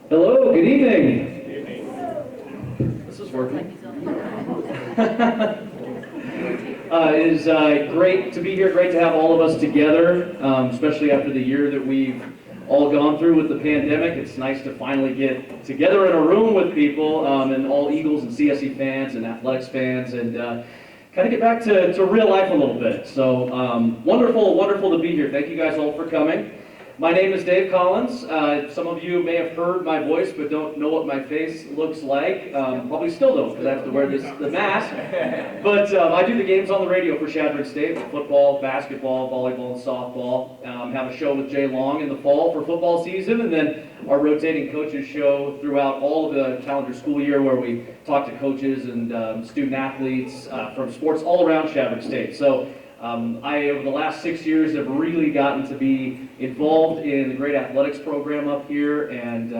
Hello, good evening. This is working. It is great to be here, great to have all of us together, especially after the year that we've all gone through with the pandemic. It's nice to finally get together in a room with people, and all Eagles and CSE fans and athletics fans, and kind of get back to real life a little bit. So wonderful to be here. Thank you guys all for coming. My name is Dave Collins. Some of you may have heard my voice but don't know what my face looks like. Probably still don't, because I have to wear the mask. But I do the games on the radio for Chadron State, football, basketball, volleyball, and softball. Have a show with Jay Long in the fall for football season, and then our rotating coaches show throughout all of the calendar school year, where we talk to coaches and student athletes from sports all around Chadron State. So I, over the last 6 years, have really gotten to be involved in the great athletics program up here and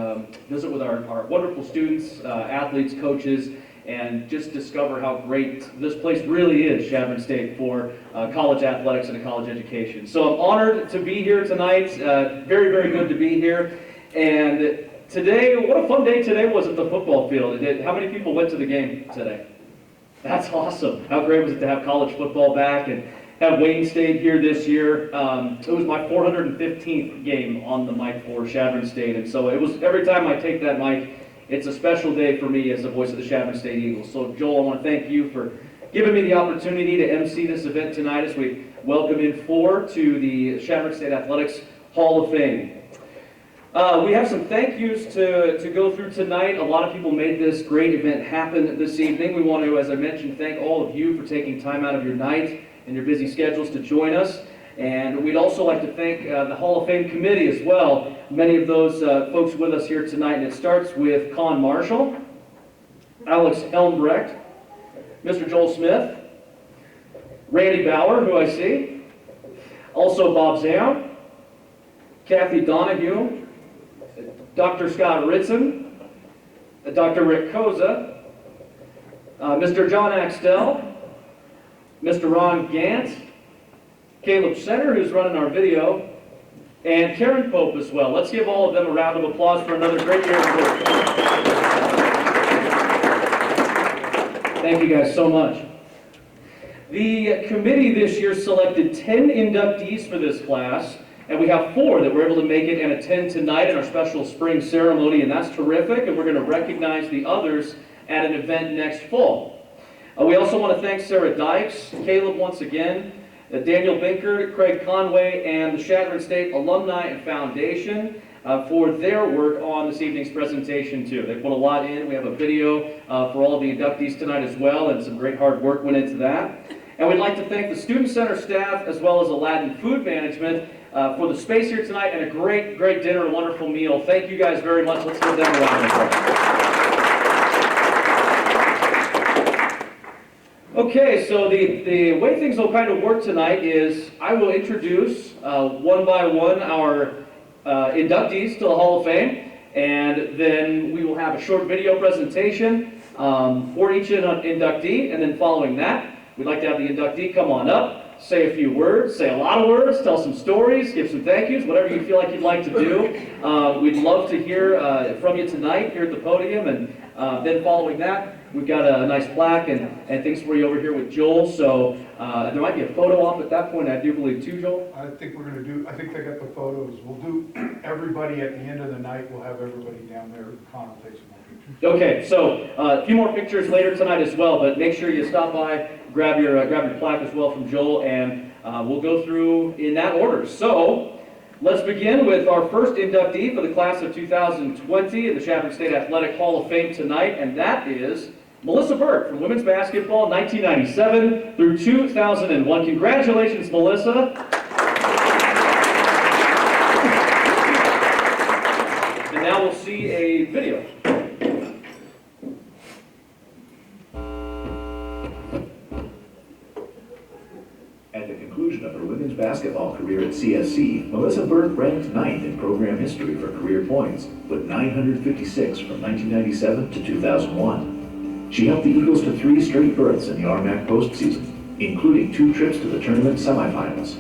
visit with our wonderful students, athletes, coaches, and just discover how great this place really is, Chadron State, for college athletics and a college education. So I'm honored to be here tonight. Very good to be here. And today, what a fun day today was at the football field. How many people went to the game today? That's awesome. How great was it to have college football back and have Wayne stayed here this year. It was my 415th game on the mic for Chadron State, and so it was, every time I take that mic, it's a special day for me as the voice of the Chadron State Eagles. So Joel, I want to thank you for giving me the opportunity to MC this event tonight as we welcome in 4 to the Chadron State Athletics Hall of Fame. We have some thank yous to go through tonight. A lot of people made this great event happen this evening. We want to, as I mentioned, thank all of you for taking time out of your night and your busy schedules to join us. And we'd also like to thank the Hall of Fame committee as well. Many of those folks with us here tonight, and it starts with Con Marshall, Alex Helmbrecht, Mr. Joel Smith, Randy Bauer, who I see, also Bob Zam, Kathy Donahue, Dr. Scott Ritson, Dr. Rick Koza, Mr. John Axtell, Mr. Ron Gant, Caleb Center, who's running our video, and Karen Pope as well. Let's give all of them a round of applause for another great year of work. Thank you guys so much. The committee this year selected 10 inductees for this class, and we have 4 that were able to make it and attend tonight in our special spring ceremony, and that's terrific, and we're going to recognize the others at an event next fall. We also want to thank Sarah Dykes, Caleb once again, Daniel Binkert, Craig Conway, and the Chadron State Alumni and Foundation for their work on this evening's presentation too. They put a lot in. We have a video for all of the inductees tonight as well, and some great hard work went into that. And we'd like to thank the Student Center staff as well as Aladdin Food Management for the space here tonight and a great dinner and wonderful meal. Thank you guys very much. Let's give them a round of applause. Okay, so the way things will kind of work tonight is I will introduce one by one our inductees to the Hall of Fame, and then we will have a short video presentation for each inductee, and then following that, we'd like to have the inductee come on up, say a few words, say a lot of words, tell some stories, give some thank yous, whatever you feel like you'd like to do. We'd love to hear from you tonight here at the podium, and then following that, we've got a nice plaque and things for you over here with Joel. So there might be a photo op at that point, I do believe, too, Joel? I think we're going to do, I think they got the photos. We'll do everybody at the end of the night. We'll have everybody down there. Con will take some more pictures. Okay, so a few more pictures later tonight as well, but make sure you stop by, grab your plaque as well from Joel, and we'll go through in that order. So let's begin with our first inductee for the class of 2020 in the Chadron State Athletic Hall of Fame tonight, and that is Melissa Burke from women's basketball, 1997 through 2001. Congratulations, Melissa. And now we'll see a video. At the conclusion of her women's basketball career at CSC, Melissa Burke ranked 9th in program history for career points, with 956 from 1997 to 2001. She helped the Eagles to 3 straight berths in the RMAC postseason, including 2 trips to the tournament semifinals.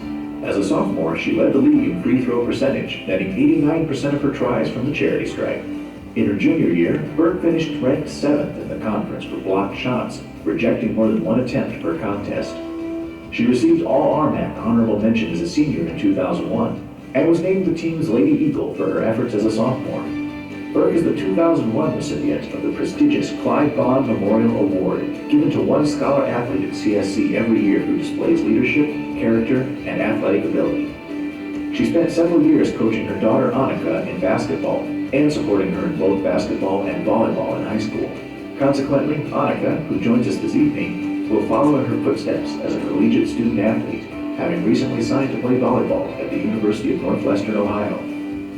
As a sophomore, she led the league in free throw percentage, netting 89% of her tries from the charity stripe. In her junior year, Burke finished ranked 7th in the conference for blocked shots, rejecting more than 1 attempt per contest. She received All-RMAC honorable mention as a senior in 2001, and was named the team's Lady Eagle for her efforts as a sophomore. Burke is the 2001 recipient of the prestigious Clyde Bond Memorial Award, given to one scholar athlete at CSC every year who displays leadership, character, and athletic ability. She spent several years coaching her daughter Annika in basketball and supporting her in both basketball and volleyball in high school. Consequently, Annika, who joins us this evening, will follow in her footsteps as a collegiate student athlete, having recently signed to play volleyball at the University of Northwestern Ohio.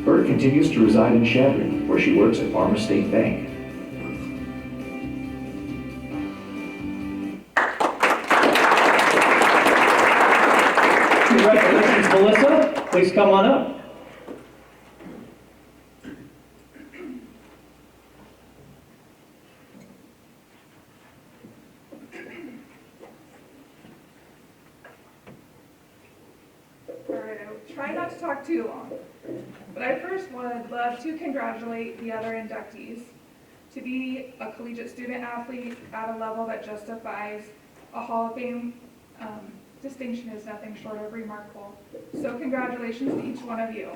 Burke continues to reside in Chadron, where she works at Farmers State Bank. Congratulations, Melissa. Please come on up. Alright, I'll try not to talk too long, but I first would love to congratulate the other inductees. To be a collegiate student athlete at a level that justifies a Hall of Fame distinction is nothing short of remarkable. So congratulations to each one of you.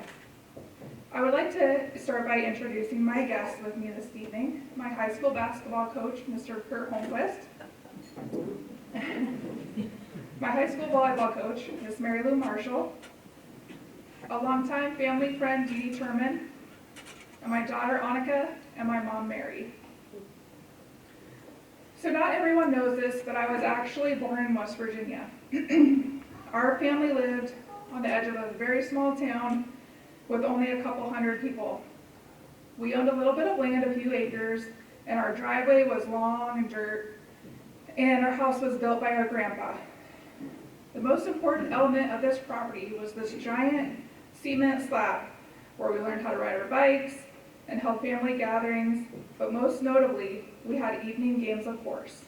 I would like to start by introducing my guest with me this evening, my high school basketball coach, Mr. Kurt Holmquist. My high school volleyball coach, Miss Mary Lou Marshall, a longtime family friend, Dee Dee Turman, and my daughter, Annika, and my mom, Mary. So not everyone knows this, but I was actually born in West Virginia. Our family lived on the edge of a very small town with only a couple hundred people. We owned a little bit of land, a few acres, and our driveway was long and dirt, and our house was built by our grandpa. The most important element of this property was this giant cement slab where we learned how to ride our bikes and held family gatherings, but most notably, we had evening games of course.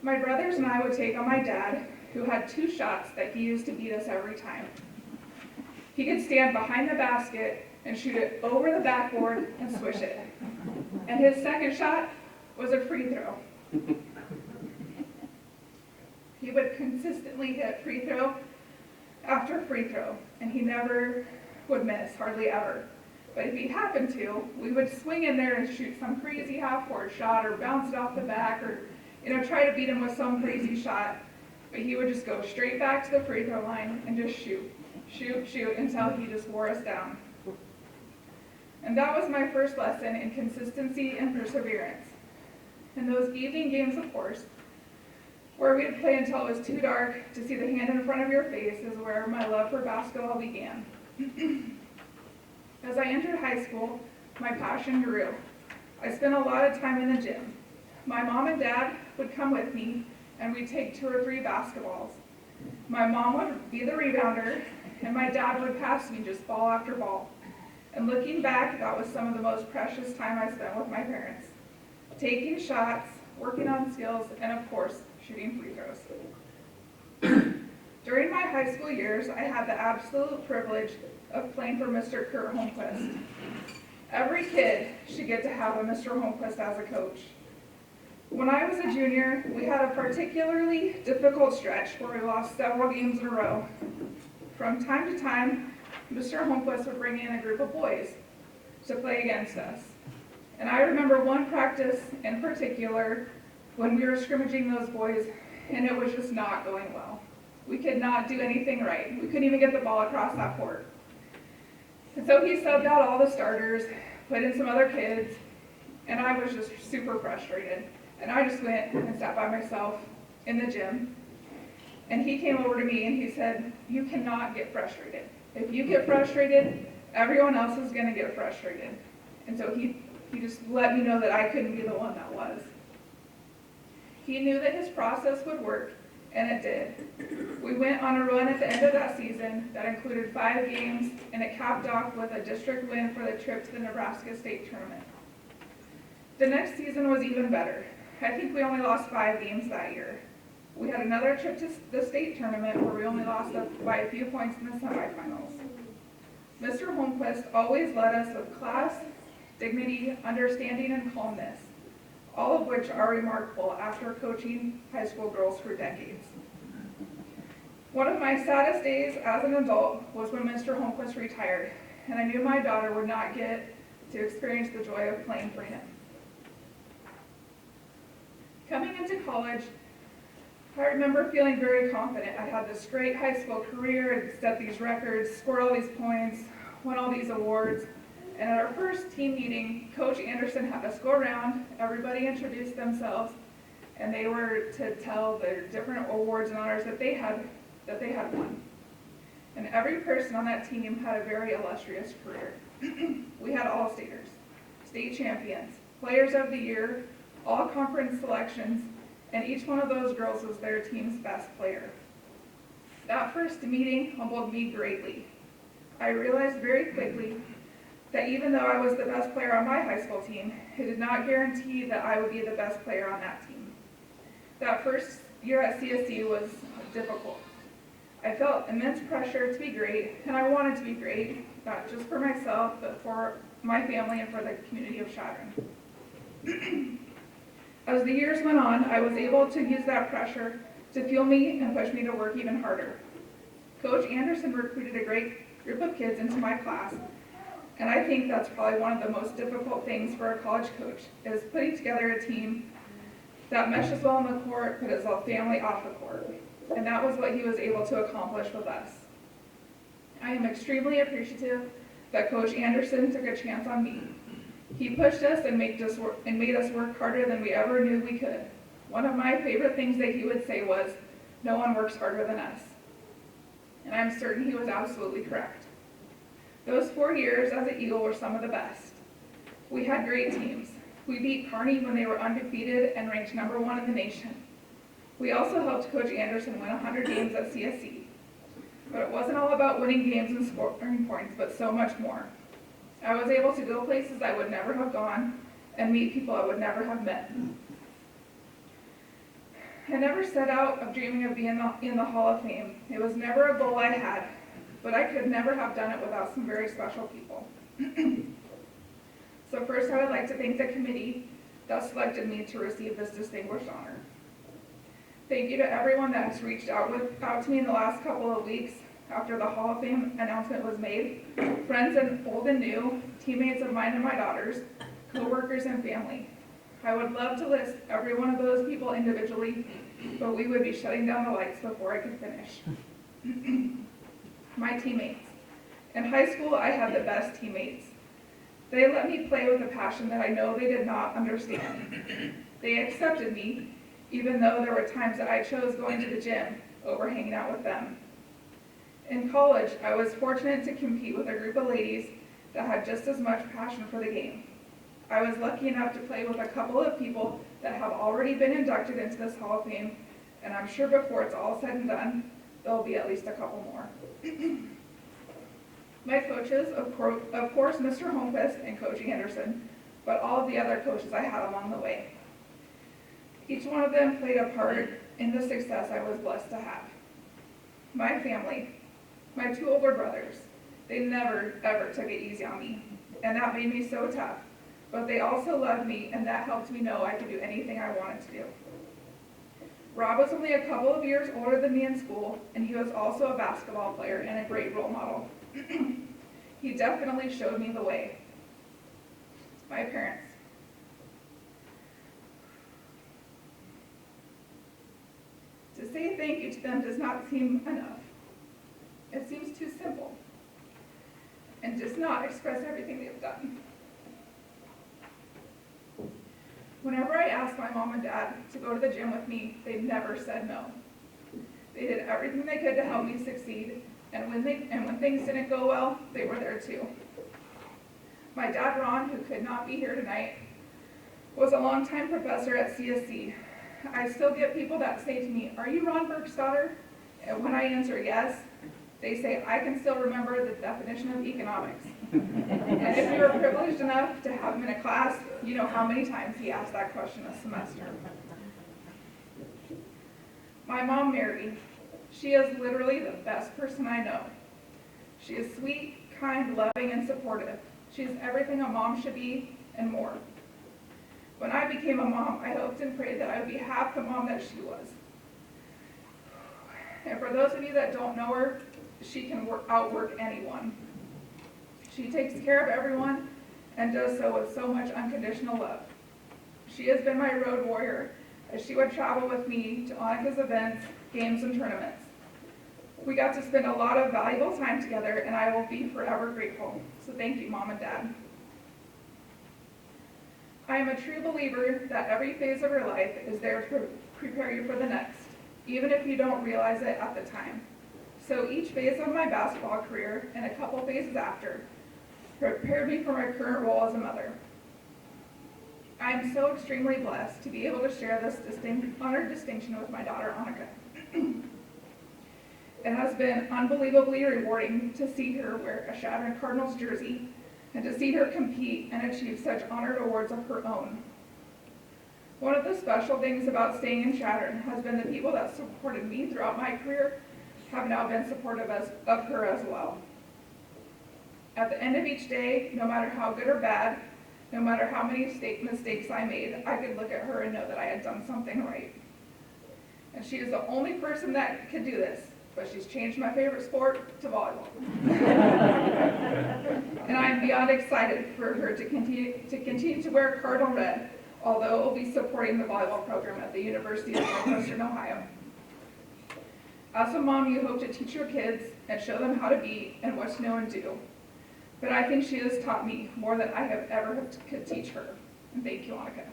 My brothers and I would take on my dad, who had 2 shots that he used to beat us every time. He could stand behind the basket and shoot it over the backboard and swish it. And his second shot was a free throw. He would consistently hit free throw after free throw, and he never would miss, hardly ever. But if he happened to, we would swing in there and shoot some crazy half-court shot or bounce it off the back or, try to beat him with some crazy shot. But he would just go straight back to the free throw line and just shoot until he just wore us down. And that was my first lesson in consistency and perseverance. And those evening games, of course, where we'd play until it was too dark to see the hand in front of your face, is where my love for basketball began. As I entered high school, my passion grew. I spent a lot of time in the gym. My mom and dad would come with me, and we'd take 2 or 3 basketballs. My mom would be the rebounder, and my dad would pass me just ball after ball. And looking back, that was some of the most precious time I spent with my parents. Taking shots, working on skills, and of course, shooting free throws. During my high school years, I had the absolute privilege of playing for Mr. Kurt Holmquist. Every kid should get to have a Mr. Holmquist as a coach. When I was a junior, we had a particularly difficult stretch where we lost several games in a row. From time to time, Mr. Holmquist would bring in a group of boys to play against us. And I remember one practice in particular when we were scrimmaging those boys, and it was just not going well. We could not do anything right. We couldn't even get the ball across that court. And so he subbed out all the starters, put in some other kids, and I was just super frustrated. And I just went and sat by myself in the gym. And he came over to me and he said, "You cannot get frustrated. If you get frustrated, everyone else is going to get frustrated." And so he just let me know that I couldn't be the one that was. He knew that his process would work, and it did. We went on a run at the end of that season that included 5 games, and it capped off with a district win for the trip to the Nebraska State Tournament. The next season was even better. I think we only lost 5 games that year. We had another trip to the state tournament where we only lost by a few points in the semifinals. Mr. Holmquist always led us with class, dignity, understanding, and calmness, all of which are remarkable after coaching high school girls for decades. One of my saddest days as an adult was when Mr. Holmquist retired, and I knew my daughter would not get to experience the joy of playing for him. Coming into college, I remember feeling very confident. I had this great high school career, and set these records, scored all these points, won all these awards. And at our first team meeting, Coach Anderson had us go around, everybody introduced themselves, and they were to tell the different awards and honors that they had won. And every person on that team had a very illustrious career. We had all-staters, state champions, players of the year, all conference selections, and each one of those girls was their team's best player. That first meeting humbled me greatly. I realized very quickly that even though I was the best player on my high school team, it did not guarantee that I would be the best player on that team. That first year at CSC was difficult. I felt immense pressure to be great, and I wanted to be great, not just for myself, but for my family and for the community of Chadron. As the years went on, I was able to use that pressure to fuel me and push me to work even harder. Coach Anderson recruited a great group of kids into my class, and I think that's probably one of the most difficult things for a college coach, is putting together a team that meshes well on the court, but is a family off the court. And that was what he was able to accomplish with us. I am extremely appreciative that Coach Anderson took a chance on me. He pushed us and made us work harder than we ever knew we could. One of my favorite things that he would say was, "No one works harder than us." And I'm certain he was absolutely correct. Those 4 years as an Eagle were some of the best. We had great teams. We beat Kearney when they were undefeated and ranked #1 in the nation. We also helped Coach Anderson win 100 games at CSC. But it wasn't all about winning games and scoring points, but so much more. I was able to go places I would never have gone and meet people I would never have met. I never set out of dreaming of being in the Hall of Fame. It was never a goal I had, but I could never have done it without some very special people. So first, I would like to thank the committee that selected me to receive this distinguished honor. Thank you to everyone that has reached out to me in the last couple of weeks after the Hall of Fame announcement was made. Friends and old and new, teammates of mine and my daughter's, co-workers and family. I would love to list every one of those people individually, but we would be shutting down the lights before I could finish. My teammates. In high school, I had the best teammates. They let me play with a passion that I know they did not understand. They accepted me, even though there were times that I chose going to the gym over hanging out with them. In college, I was fortunate to compete with a group of ladies that had just as much passion for the game. I was lucky enough to play with a couple of people that have already been inducted into this Hall of Fame, and I'm sure before it's all said and done, there'll be at least a couple more. My coaches, of course, Mr. Holmquist and Coach Anderson, but all of the other coaches I had along the way. Each one of them played a part in the success I was blessed to have. My family, my 2 older brothers, they never, ever took it easy on me, and that made me so tough. But they also loved me, and that helped me know I could do anything I wanted to do. Rob was only a couple of years older than me in school, and he was also a basketball player and a great role model. He definitely showed me the way. My parents. To say thank you to them does not seem enough. It seems too simple, and does not express everything they've done. Whenever I asked my mom and dad to go to the gym with me, they never said no. They did everything they could to help me succeed, and when things didn't go well, they were there too. My dad, Ron, who could not be here tonight, was a longtime professor at CSC. I still get people that say to me, "Are you Ron Burke's daughter?" And when I answer yes, they say, "I can still remember the definition of economics." And if you were privileged enough to have him in a class, you know how many times he asked that question a semester. My mom, Mary, she is literally the best person I know. She is sweet, kind, loving, and supportive. She is everything a mom should be and more. When I became a mom, I hoped and prayed that I would be half the mom that she was. And for those of you that don't know her, she can outwork anyone. She takes care of everyone and does so with so much unconditional love. She has been my road warrior as she would travel with me to Annika's events, games, and tournaments. We got to spend a lot of valuable time together, and I will be forever grateful. So thank you, Mom and Dad. I am a true believer that every phase of your life is there to prepare you for the next, even if you don't realize it at the time. So each phase of my basketball career and a couple phases after prepared me for my current role as a mother. I am so extremely blessed to be able to share this honored distinction with my daughter, Annika. It has been unbelievably rewarding to see her wear a Chadron Cardinals jersey and to see her compete and achieve such honored awards of her own. One of the special things about staying in Chadron has been the people that supported me throughout my career have now been supportive of her as well. At the end of each day, no matter how good or bad, no matter how many mistakes I made, I could look at her and know that I had done something right. And she is the only person that could do this, but she's changed my favorite sport to volleyball. And I'm beyond excited for her to continue to wear Cardinal red, although we'll be supporting the volleyball program at the University of Northwestern Ohio. As a mom, you hope to teach your kids and show them how to be and what to know and do. But I think she has taught me more than I have ever could teach her. And thank you, Annika.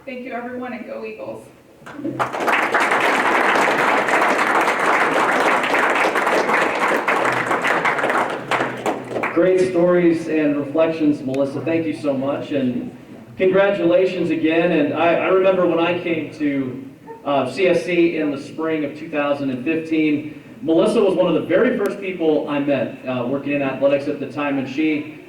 Thank you, everyone, and go Eagles. Great stories and reflections, Melissa. Thank you so much, and congratulations again. And I remember when I came to CSC in the spring of 2015, Melissa was one of the very first people I met working in athletics at the time, and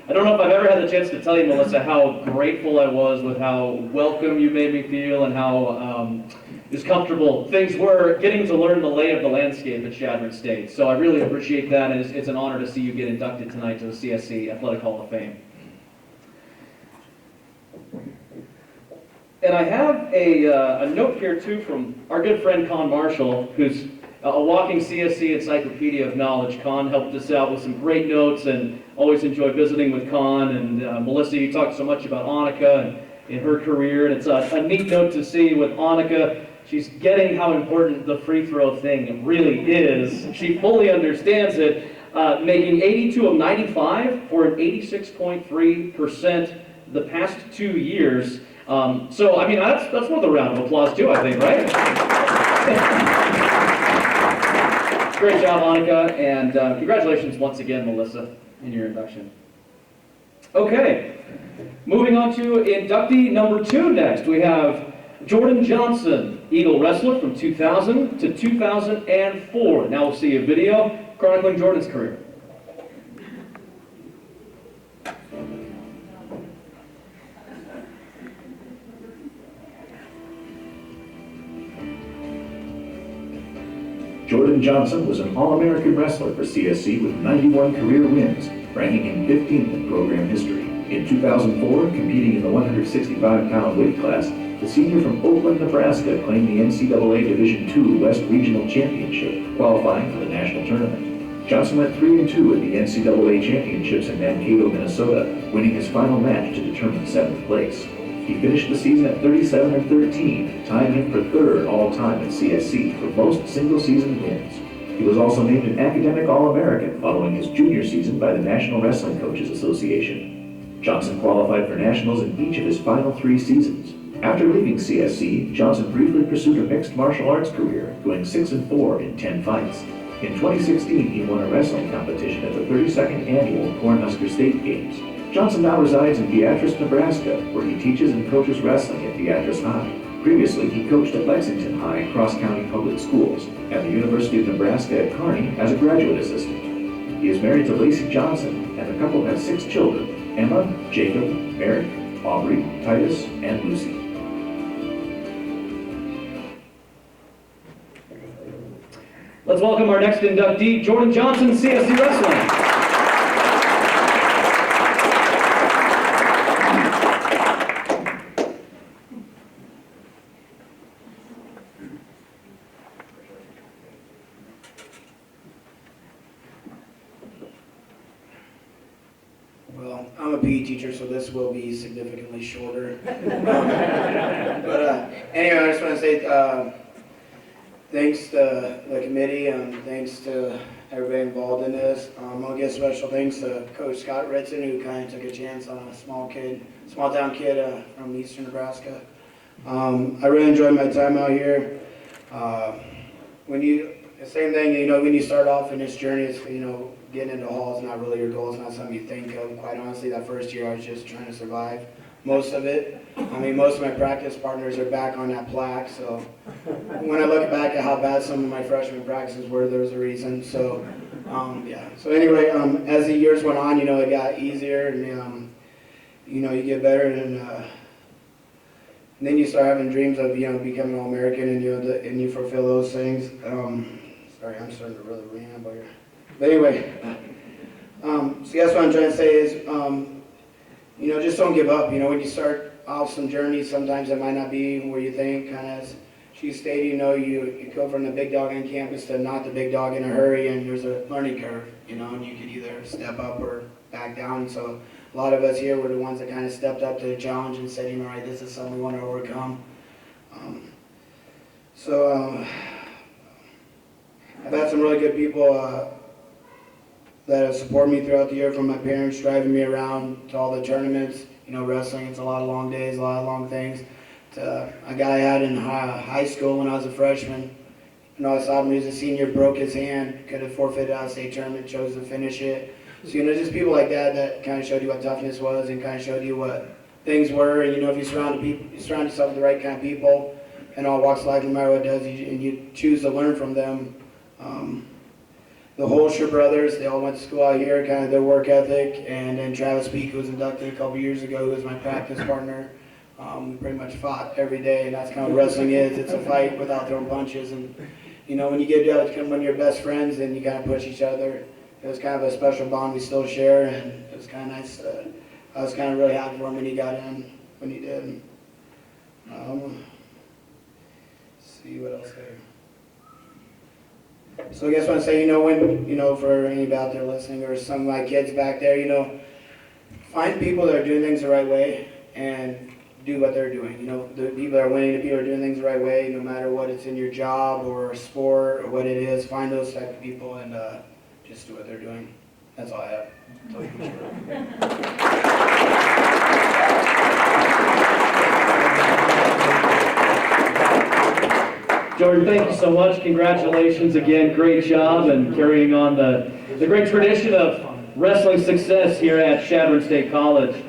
I don't know if I've ever had the chance to tell you, Melissa, how grateful I was with how welcome you made me feel and how just comfortable things were getting to learn the lay of the landscape at Chadron State. So I really appreciate that, and it's an honor to see you get inducted tonight to the CSC Athletic Hall of Fame. And I have a note here, too, from our good friend Con Marshall, who's a walking CSC encyclopedia of knowledge. Con helped us out with some great notes, and always enjoy visiting with Con. And Melissa, you talked so much about Annika and in her career, and it's a neat note to see with Annika. She's getting how important the free throw thing really is. She fully understands it, making 82 of 95 for an 86.3% the past 2 years. So, I mean, that's worth a round of applause too, I think, right? Great job, Annika, and congratulations once again, Melissa, in your induction. Okay, moving on to inductee number 2 next. We have Jordan Johnson, Eagle wrestler from 2000 to 2004. Now we'll see a video chronicling Jordan's career. Jordan Johnson was an All-American wrestler for CSC with 91 career wins, ranking him 15th in program history. In 2004, competing in the 165-pound weight class, the senior from Oakland, Nebraska claimed the NCAA Division II West Regional Championship, qualifying for the national tournament. Johnson went 3-2 at the NCAA Championships in Mankato, Minnesota, winning his final match to determine 7th place. He finished the season at 37-13, tying him for 3rd all-time at CSC for most single-season wins. He was also named an Academic All-American following his junior season by the National Wrestling Coaches Association. Johnson qualified for nationals in each of his final 3 seasons. After leaving CSC, Johnson briefly pursued a mixed martial arts career, going 6-4 in 10 fights. In 2016, he won a wrestling competition at the 32nd Annual Cornhusker State Games. Johnson now resides in Beatrice, Nebraska, where he teaches and coaches wrestling at Beatrice High. Previously, he coached at Lexington High Cross County Public Schools and the University of Nebraska at Kearney as a graduate assistant. He is married to Lacey Johnson, and the couple has 6 children: Emma, Jacob, Merrick, Aubrey, Titus, and Lucy. Let's welcome our next inductee, Jordan Johnson, CSC Wrestling. Well, I'm a PE teacher, so this will be significantly shorter. Anyway, I just want to say thanks to the committee and thanks to everybody involved in this. I'll give special thanks to Coach Scott Ritson, who kind of took a chance on a small town kid from eastern Nebraska. I really enjoyed my time out here. The same thing, when you start off in this journey, it's, getting into hall is not really your goal. It's not something you think of. Quite honestly, that first year I was just trying to survive most of it. Most of my practice partners are back on that plaque, so when I look back at how bad some of my freshman practices were, there was a reason. So, yeah. So anyway, as the years went on, it got easier, and you get better, and then you start having dreams of becoming an All-American, and you fulfill those things. Sorry, I'm starting to really ramble here. But anyway, so that's what I'm trying to say is, just don't give up. When you start off some journeys, sometimes it might not be where you think. Kind of as she stated, you go from the big dog on campus to not the big dog in a hurry, and there's a learning curve, and you could either step up or back down. So a lot of us here were the ones that kind of stepped up to the challenge and said, all right, this is something we want to overcome. I've had some really good people that have supported me throughout the year, from my parents driving me around to all the tournaments. Wrestling, it's a lot of long days, a lot of long things. To a guy I had in high school when I was a freshman. I saw him, he was a senior, broke his hand, could have forfeited out of state tournament, chose to finish it. So, just people like that kind of showed you what toughness was and kind of showed you what things were. And, if you surround yourself with the right kind of people in all walks of life, no matter what it does, and you choose to learn from them. The Holscher brothers, they all went to school out here, kind of their work ethic, and then Travis Peak, who was inducted a couple years ago, who was my practice partner. We pretty much fought every day, and that's kind of what wrestling is. It's a fight without throwing punches, and when you get down to become one of your best friends, then you kind of push each other. It was kind of a special bond we still share, and it was kind of nice. I was kind of really happy for him when he got in, when he did. See what else there. So I guess when I say, when, for anybody out there listening, or some of my kids back there, find people that are doing things the right way and do what they're doing. The people that are winning, the people that are doing things the right way, no matter what it's in your job or a sport or what it is, find those type of people and just do what they're doing. That's all I have. Tell you the Jordan, thank you so much. Congratulations again. Great job and carrying on the great tradition of wrestling success here at Chadron State College.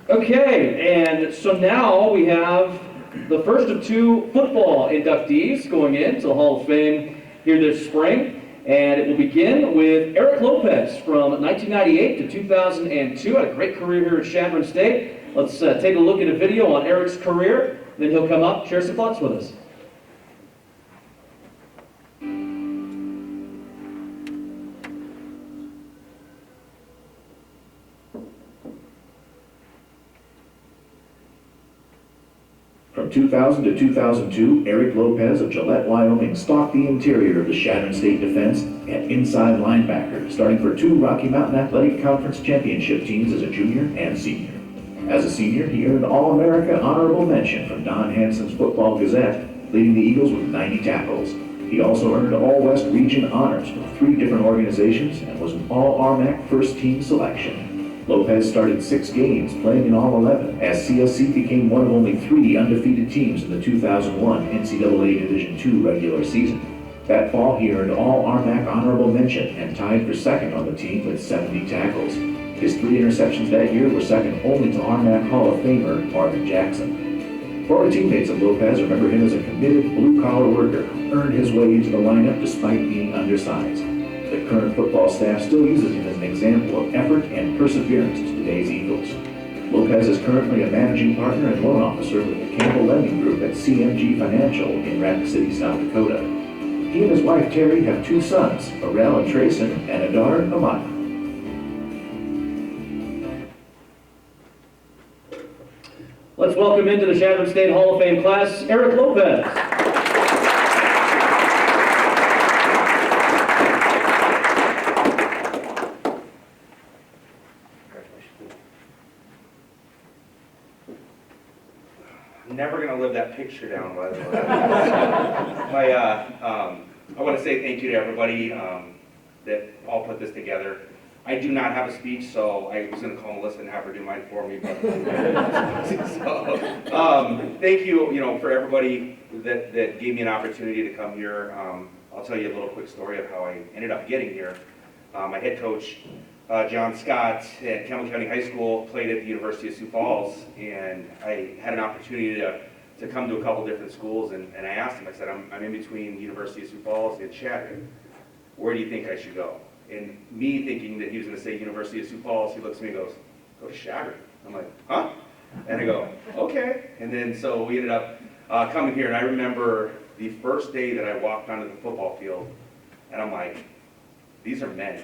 Okay, and so now we have the first of two football inductees going into the Hall of Fame here this spring. And it will begin with Aric Lopez from 1998 to 2002. Had a great career here at Chadron State. Let's take a look at a video on Aric's career. Then he'll come up, share some thoughts with us. From 2000 to 2002, Aric Lopez of Gillette, Wyoming stalked the interior of the Chadron State defense at inside linebacker, starting for two Rocky Mountain Athletic Conference championship teams as a junior and senior. As a senior, he earned All-America honorable mention from Don Hanson's Football Gazette, leading the Eagles with 90 tackles. He also earned All-West Region honors from 3 different organizations and was an All-RMAC first-team selection. Lopez started 6 games, playing in all 11, as CSC became one of only 3 undefeated teams in the 2001 NCAA Division II regular season. That fall, he earned All-RMAC honorable mention and tied for second on the team with 70 tackles. His 3 interceptions that year were second only to RMAC Hall of Famer Marvin Jackson. Former teammates of Lopez remember him as a committed blue-collar worker who earned his way into the lineup despite being undersized. The current football staff still uses him as an example of effort and perseverance to today's Eagles. Lopez is currently a managing partner and loan officer with the Campbell Lending Group at CMG Financial in Rapid City, South Dakota. He and his wife Terry have 2 sons, Arel and Trayson, and a daughter, Amaya. Let's welcome into the Chadron State Hall of Fame class, Aric Lopez. I'm never gonna live that picture down, by the way. I want to say thank you to everybody that all put this together. I do not have a speech, so I was gonna call Melissa and have her do mine for me, but thank you, for everybody that gave me an opportunity to come here. I'll tell you a little quick story of how I ended up getting here. My head coach, John Scott at Campbell County High School, played at the University of Sioux Falls, and I had an opportunity to come to a couple different schools, and I asked him, I said, I'm in between the University of Sioux Falls and Chadron. Where do you think I should go? And me thinking that he was going to say University of Sioux Falls, he looks at me and goes, go to Chadron. I'm like, huh? And I go, okay. And then so we ended up coming here, and I remember the first day that I walked onto the football field, and I'm like, these are men.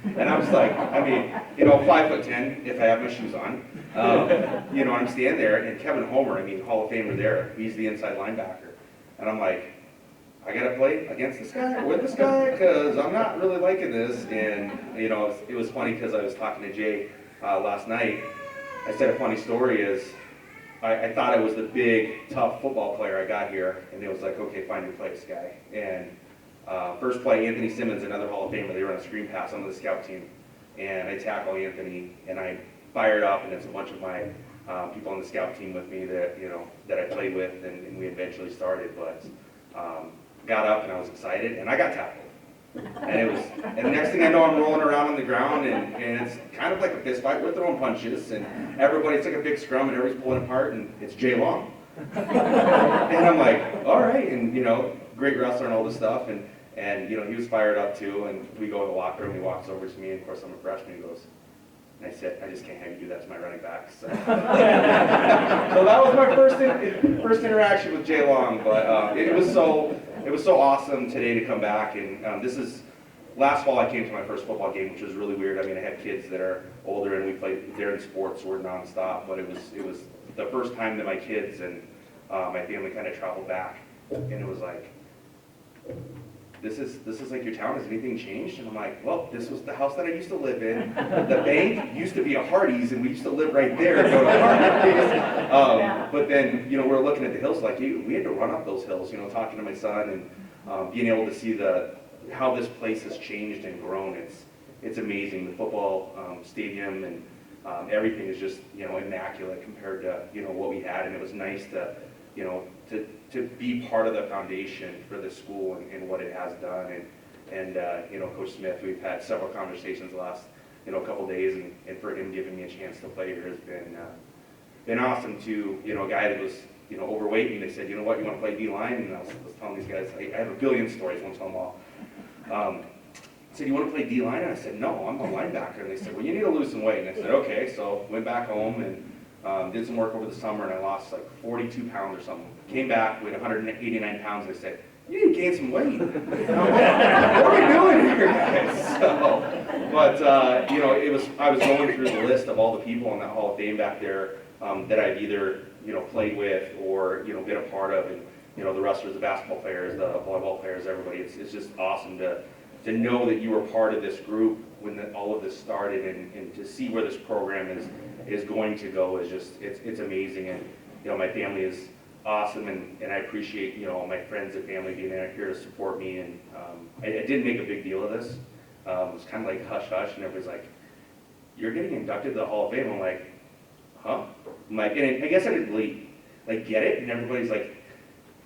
And I was like, 5'10", if I have my shoes on. I'm standing there, and Kevin Homer, Hall of Famer there, he's the inside linebacker. And I'm like, I gotta play against this guy, or with this guy, because I'm not really liking this. And, it was funny because I was talking to Jay last night. I said a funny story is, I thought I was the big, tough football player I got here, and it was like, okay, find your place, guy. And first play, Anthony Simmons, another Hall of Famer, they run a screen pass onto the scout team. And I tackle Anthony, and I fired up, and it's a bunch of my people on the scout team with me that, that I played with, and we eventually started. But got up, and I was excited, and I got tackled. And the next thing I know, I'm rolling around on the ground, and it's kind of like a fist fight. We're throwing punches, and everybody's like a big scrum, and everybody's pulling apart, and it's Jay Long. And I'm like, all right, and great wrestler and all this stuff, and he was fired up too, and we go in the locker room, he walks over to me, and of course I'm a freshman, he goes, and I said, I just can't have you do that to my running back. So, so that was my first interaction with Jay Long, but it was so awesome today to come back, and last fall I came to my first football game, which was really weird. I had kids that are older, and we played, they're in sports, we're nonstop, but it was the first time that my kids and my family kind of traveled back, and it was like, this is like your town, has anything changed? And I'm like, well, this was the house that I used to live in. The bank used to be a Hardee's, and we used to live right there. Go to Hardee's. But then, we're looking at the hills, like, we had to run up those hills, talking to my son, and being able to see how this place has changed and grown. It's amazing. The football stadium and everything is just, immaculate compared to, what we had, and it was nice to be part of the foundation for the school and what it has done. And Coach Smith, we've had several conversations the last, couple days, and for him giving me a chance to play here has been awesome too. A guy that was, overweight, and they said, you know what, you want to play D-line? And I was telling these guys, I have a billion stories, won't tell them all. I said, you want to play D-line? And I said, no, I'm a linebacker. And they said, well, you need to lose some weight. And I said, okay. So went back home and did some work over the summer, and I lost like 42 pounds or something. Came back, weighed 189 pounds, and I said, you need to gain some weight. What are we doing here, guys? I was going through the list of all the people in that Hall of Fame back there that I've either, played with or, been a part of, and, the wrestlers, the basketball players, the volleyball players, everybody. It's just awesome to know that you were part of this group when all of this started, and to see where this program is going to go is just, it's amazing. And, my family is awesome, and I appreciate, all my friends and family being there here to support me. And I didn't make a big deal of this. It was kind of like hush-hush, and everybody's like, you're getting inducted to the Hall of Fame. I'm like, huh? I'm like, and I guess I didn't really, get it, and everybody's like,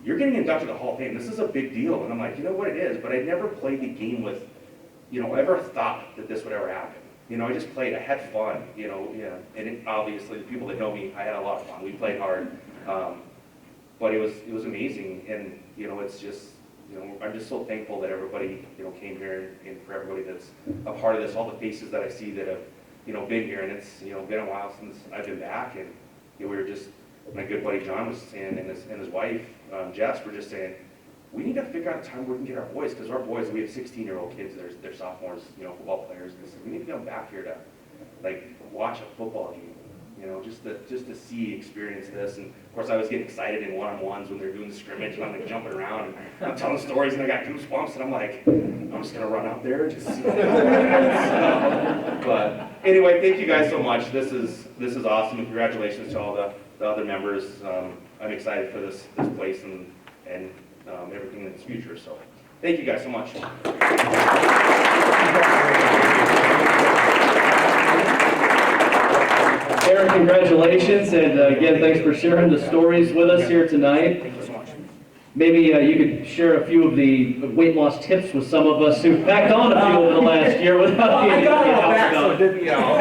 you're getting inducted to the Hall of Fame. This is a big deal. And I'm like, you know what it is, but I never played the game with, ever thought that this would ever happen. I just played, I had fun, and obviously the people that know me, I had a lot of fun. We played hard, but it was amazing, and, it's just, I'm just so thankful that everybody, came here, and for everybody that's a part of this, all the faces that I see that have, been here, and it's, been a while since I've been back, and, we were just, my good buddy John was saying, and his wife, Jess, were just saying, we need to figure out a time where we can get our boys, because our boys, we have 16-year-old kids, they're sophomores, you know, football players. And we need to get them back here to, like, watch a football game, you know, just to see, experience this. And of course, I was getting excited in one-on-ones when they're doing the scrimmage, and I'm like jumping around, and I'm telling stories, and I got goosebumps, and I'm like, I'm just gonna run out there and just see what happens. But anyway, thank you guys so much. This is awesome, and congratulations to all the other members. I'm excited for this place and everything in its future. So thank you guys so much. Aric, congratulations, and again, thanks for sharing the stories with us here tonight. Thank you so much. Maybe you could share a few of the weight loss tips with some of us who've packed on a few over the last year without being I got it all back, so it didn't, you know.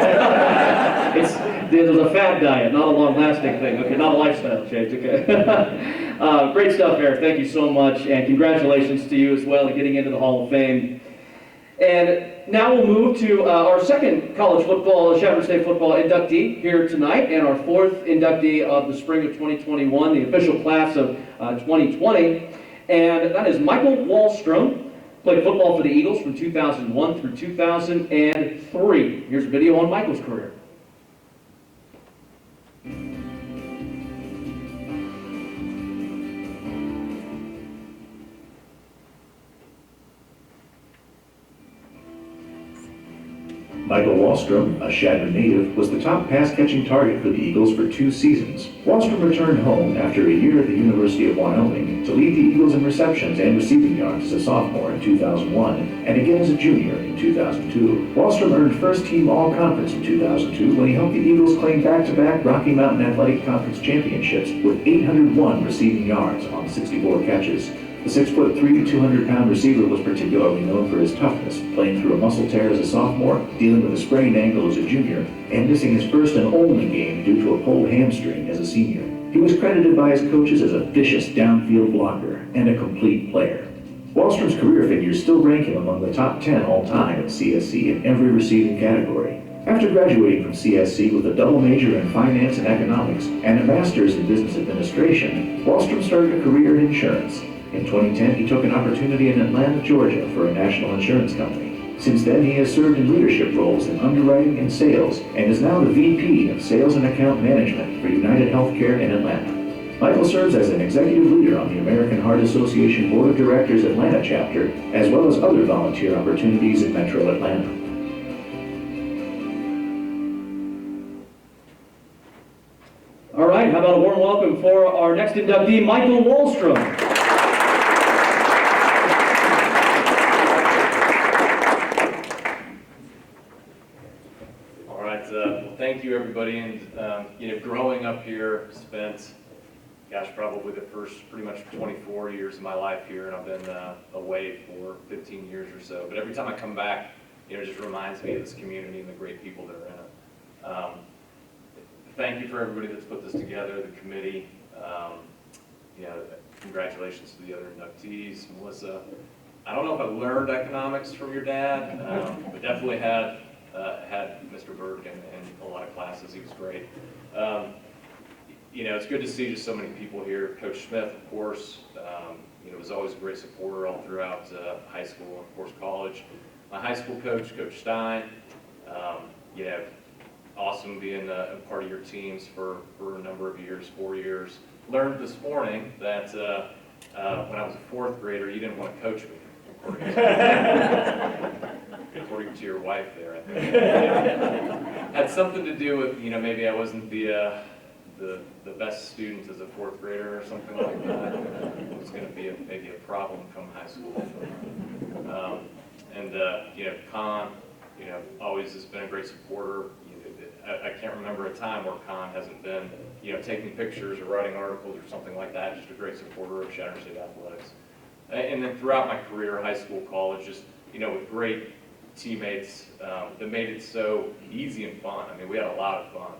There's a fad diet, not a long-lasting thing. Okay, not a lifestyle change. Okay. Great stuff, Aric. Thank you so much, and congratulations to you as well in getting into the Hall of Fame. And now we'll move to our second college football, Chadron State football inductee here tonight, and our fourth inductee of the spring of 2021, the official class of 2020, and that is Michael Wahlstrom. Played football for the Eagles from 2001 through 2003. Here's a video on Michael's career. Michael Wahlstrom, a Chadron native, was the top pass-catching target for the Eagles for 2 seasons. Wahlstrom returned home after a year at the University of Wyoming to lead the Eagles in receptions and receiving yards as a sophomore in 2001 and again as a junior in 2002. Wahlstrom earned first-team All-Conference in 2002 when he helped the Eagles claim back-to-back Rocky Mountain Athletic Conference championships with 801 receiving yards on 64 catches. The 6'3", 200-pound receiver was particularly known for his toughness, playing through a muscle tear as a sophomore, dealing with a sprained ankle as a junior, and missing his first and only game due to a pulled hamstring as a senior. He was credited by his coaches as a vicious downfield blocker and a complete player. Wahlstrom's career figures still rank him among the top 10 all-time at CSC in every receiving category. After graduating from CSC with a double major in finance and economics and a master's in business administration, Wahlstrom started a career in insurance. In 2010, he took an opportunity in Atlanta, Georgia for a national insurance company. Since then, he has served in leadership roles in underwriting and sales and is now the VP of Sales and Account Management for United Healthcare in Atlanta. Michael serves as an executive leader on the American Heart Association Board of Directors Atlanta chapter, as well as other volunteer opportunities in Metro Atlanta. All right, how about a warm welcome for our next inductee, Michael Wahlstrom. Thank you, everybody. And growing up here, spent, probably the first pretty much 24 years of my life here, and I've been away for 15 years or so. But every time I come back, it just reminds me of this community and the great people that are in it. Thank you for everybody that's put this together, the committee. Congratulations to the other inductees, Melissa. I don't know if I learned economics from your dad, but definitely had Mr. Burke in a lot of classes. He was great. It's good to see just so many people here. Coach Smith, of course, was always a great supporter all throughout high school and, of course, college. My high school coach, Coach Stein, awesome being a part of your teams for a number of years, 4 years. Learned this morning that when I was a 4th grader, you didn't want to coach me, according to your wife there, I think. Had something to do with, maybe I wasn't the best student as a 4th grader or something like that. It was going to be maybe a problem come high school. Con, always has been a great supporter. I can't remember a time where Con hasn't been, taking pictures or writing articles or something like that. Just a great supporter of Chadron State athletics. And then throughout my career, high school, college, just, with great teammates that made it so easy and fun. I mean, we had a lot of fun.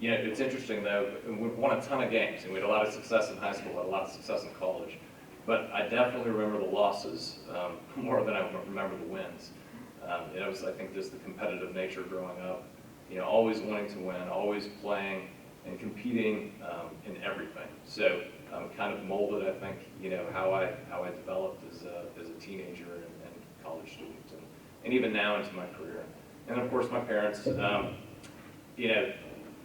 It's interesting though, we won a ton of games and we had a lot of success in high school, had a lot of success in college. But I definitely remember the losses more than I remember the wins. It was, I think, just the competitive nature growing up. Always wanting to win, always playing and competing in everything. So kind of molded, I think, how I developed as a teenager and college student, and even now into my career. And of course, my parents,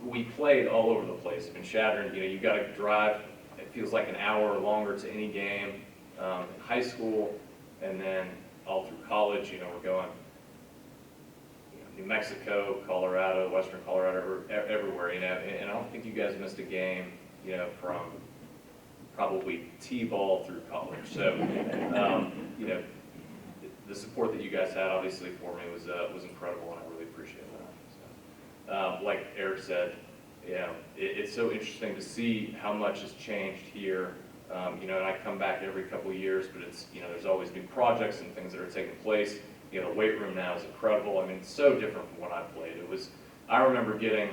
we played all over the place. In Chadron, you got to drive, it feels like an hour or longer to any game. In high school, and then all through college, we're going New Mexico, Colorado, Western Colorado, everywhere, and I don't think you guys missed a game, from probably T-ball through college. So, the support that you guys had, obviously, for me was incredible, and I really appreciate that. So, like Aric said, it's so interesting to see how much has changed here. And I come back every couple of years, but it's, there's always new projects and things that are taking place. The weight room now is incredible. I mean, it's so different from when I played. I remember getting,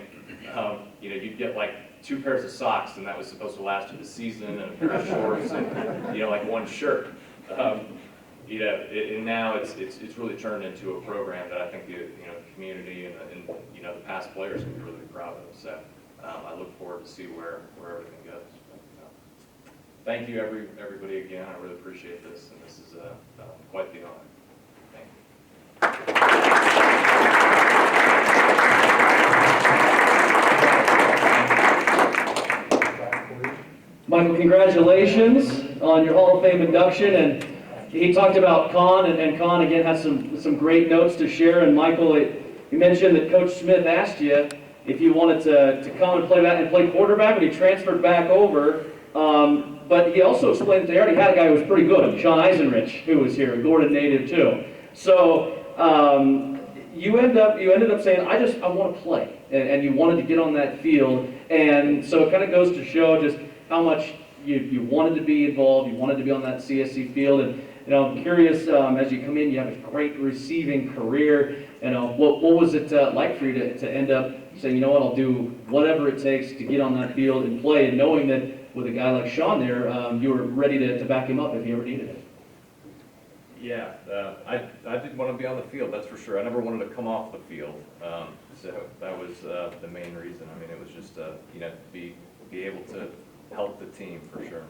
you'd get like 2 pairs of socks, and that was supposed to last you the season, and a pair of shorts, and, like 1 shirt. And now it's really turned into a program that I think the community and the past players can be really proud of. So I look forward to see where everything goes. Thank you, everybody, again. I really appreciate this, and this is quite the honor. Thank you. Michael, congratulations on your Hall of Fame induction. And he talked about Con, and Con again has some great notes to share. And Michael, you mentioned that Coach Smith asked you if you wanted to come and play quarterback, but he transferred back over. But he also explained that they already had a guy who was pretty good, Sean Eisenrich, who was here, a Gordon native too. So you ended up saying, I want to play, and you wanted to get on that field. And so it kind of goes to show just how much you wanted to be involved, you wanted to be on that CSC field. And I'm curious, as you come in, you have a great receiving career. What was it like for you to end up saying, you know what, I'll do whatever it takes to get on that field and play, and knowing that with a guy like Sean there, you were ready to back him up if he ever needed it? Yeah, I did want to be on the field, that's for sure. I never wanted to come off the field, so that was the main reason. I mean, it was just be able to help the team for sure.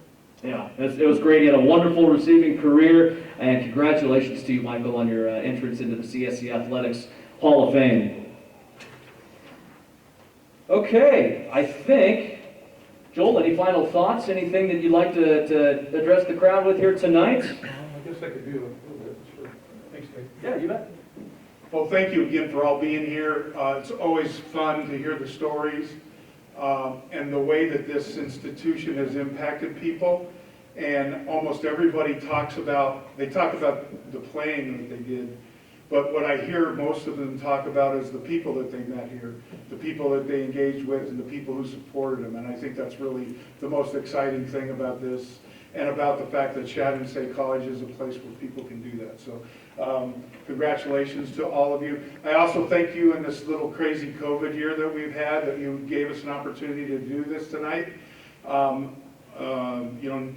Yeah, it was great. You had a wonderful receiving career, and congratulations to you, Michael, on your entrance into the CSC Athletics Hall of Fame. Okay, I think, Joel, any final thoughts? Anything that you'd like to address the crowd with here tonight? I guess I could do a little bit, sure. Thanks, Dave. Yeah, you bet. Well, thank you again for all being here. It's always fun to hear the stories and the way that this institution has impacted people. And almost everybody talk about the playing that they did. But what I hear most of them talk about is the people that they met here, the people that they engaged with, and the people who supported them. And I think that's really the most exciting thing about this, and about the fact that Chadron State College is a place where people can do that. So congratulations to all of you. I also thank you in this little crazy COVID year that we've had, that you gave us an opportunity to do this tonight.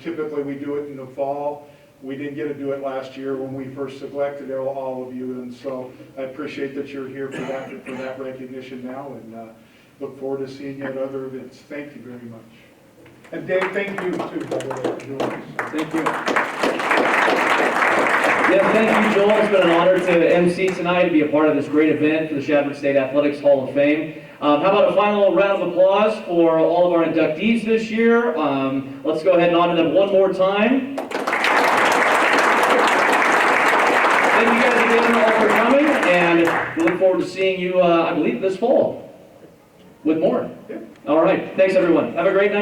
Typically we do it in the fall. We didn't get to do it last year when we first selected all of you, and so I appreciate that you're here for that recognition now, and look forward to seeing you at other events. Thank you very much. And Dave, thank you too, by the way, for doing this. Thank you. Yeah, thank you, Joel. It's been an honor to MC tonight, to be a part of this great event for the Chadron State Athletics Hall of Fame. How about a final round of applause for all of our inductees this year? Let's go ahead and honor them one more time. Thank you guys again all for coming, and we look forward to seeing you, I believe, this fall with more. All right. Thanks, everyone. Have a great night.